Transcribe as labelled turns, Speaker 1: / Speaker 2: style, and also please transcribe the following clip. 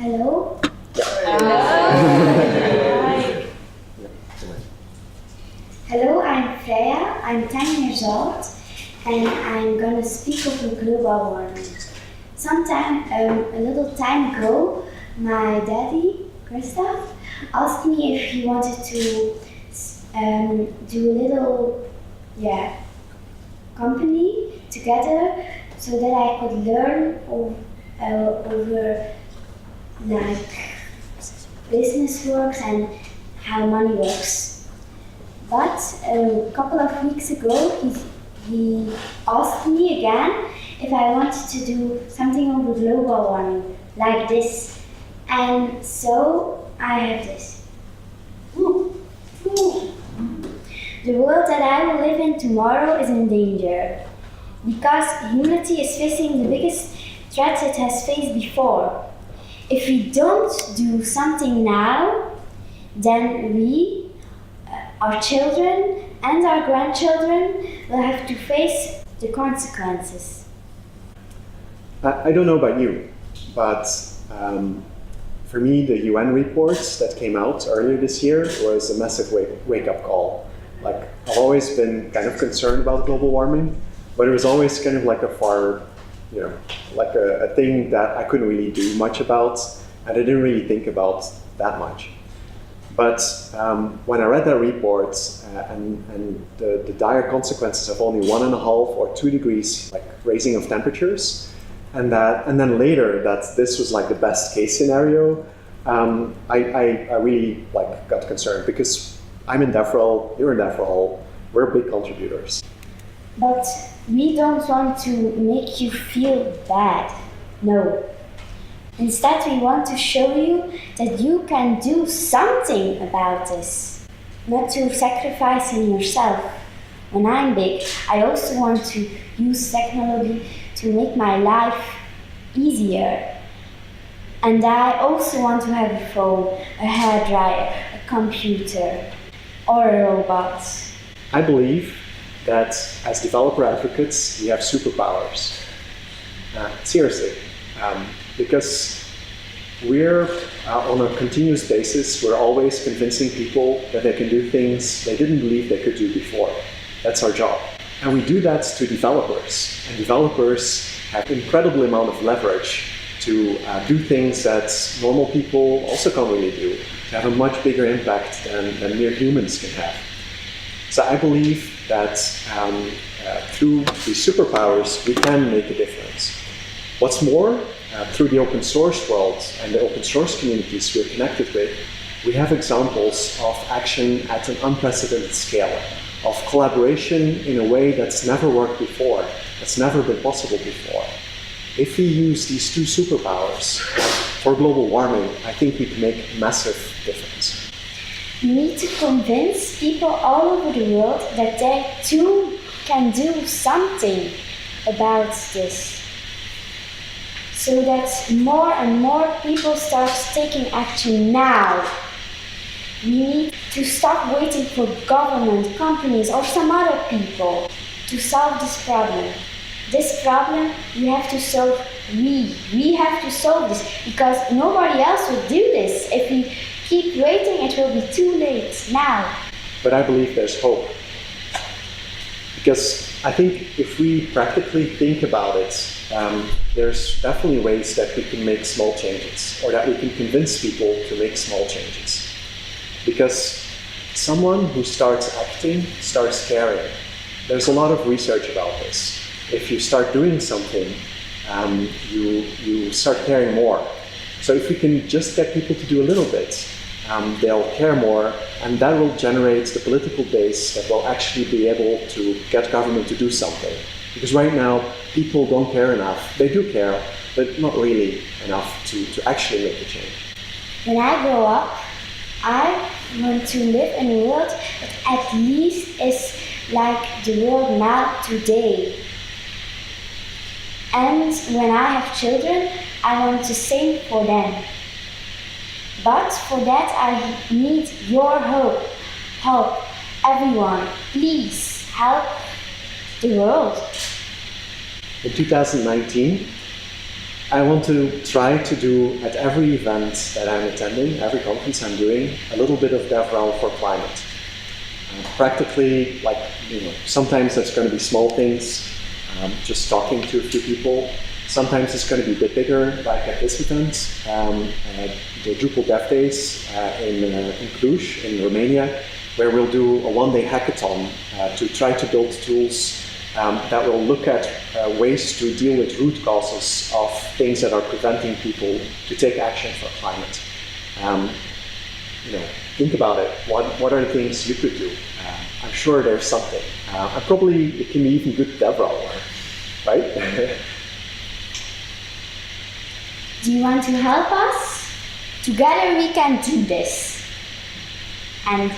Speaker 1: Hello. Hello, I'm Freya. I'm 10 years old, and I'm gonna speak of global warming. A little time ago, my daddy, Christoph, asked me if he wanted to do a little, company together so that I could learn over like business works and how money works. But a couple of weeks ago, he asked me again if I wanted to do something over global warming, like this. And so I have this. The world that I will live in tomorrow is in danger, because humanity is facing the biggest threats it has faced before. If we don't do something now, then we, our children and our grandchildren will have to face the consequences.
Speaker 2: I don't know about you, but for me the UN reports that came out earlier this year was a massive wake-up call. Like, I've always been kind of concerned about global warming, but it was always kind of like a thing that I couldn't really do much about, and I didn't really think about that much. But when I read that report and the dire consequences of only 1.5 or 2 degrees like raising of temperatures, and then later that this was like the best case scenario, I really got concerned, because I'm in DevRel, you're in DevRel, we're big contributors.
Speaker 1: But we don't want to make you feel bad, no. Instead, we want to show you that you can do something about this, not to sacrifice in yourself. When I'm big, I also want to use technology to make my life easier. And I also want to have a phone, a hairdryer, a computer, or a robot.
Speaker 2: I believe that as developer advocates, we have superpowers. Seriously. Because we're on a continuous basis, we're always convincing people that they can do things they didn't believe they could do before. That's our job. And we do that to developers. And developers have an incredible amount of leverage to do things that normal people also can't really do, to have a much bigger impact than mere humans can have. So I believe that through these superpowers, we can make a difference. What's more, through the open source world and the open source communities we're connected with, we have examples of action at an unprecedented scale, of collaboration in a way that's never worked before, that's never been possible before. If we use these 2 superpowers for global warming, I think we can make a massive difference.
Speaker 1: We need to convince people all over the world that they too can do something about this, so that more and more people start taking action now. We need to stop waiting for government, companies, or some other people to solve this problem. This problem we have to solve. We have to solve this, because nobody else will do this. If we keep waiting, it will be too late now.
Speaker 2: But I believe there's hope. Because I think if we practically think about it, there's definitely ways that we can make small changes, or that we can convince people to make small changes. Because someone who starts acting starts caring. There's a lot of research about this. If you start doing something, you start caring more. So if we can just get people to do a little bit, they'll care more, and that will generate the political base that will actually be able to get government to do something. Because right now, people don't care enough. They do care, but not really enough to actually make a change.
Speaker 1: When I grow up, I want to live in a world that at least is like the world now today. And when I have children, I want the same for them. But for that, I need your help. Help, everyone, please help the world.
Speaker 2: In 2019, I want to try to do at every event that I'm attending, every conference I'm doing, a little bit of DevRel for climate. Practically, like, sometimes that's going to be small things, just talking to a few people. Sometimes it's going to be a bit bigger, like at this event, the Drupal Dev Days in Cluj, in Romania, where we'll do a one-day hackathon to try to build tools that will look at ways to deal with root causes of things that are preventing people to take action for climate. Think about it. What are the things you could do? I'm sure there's something. And probably it can be even good DevRel, right?
Speaker 1: Do you want to help us? Together we can do this. And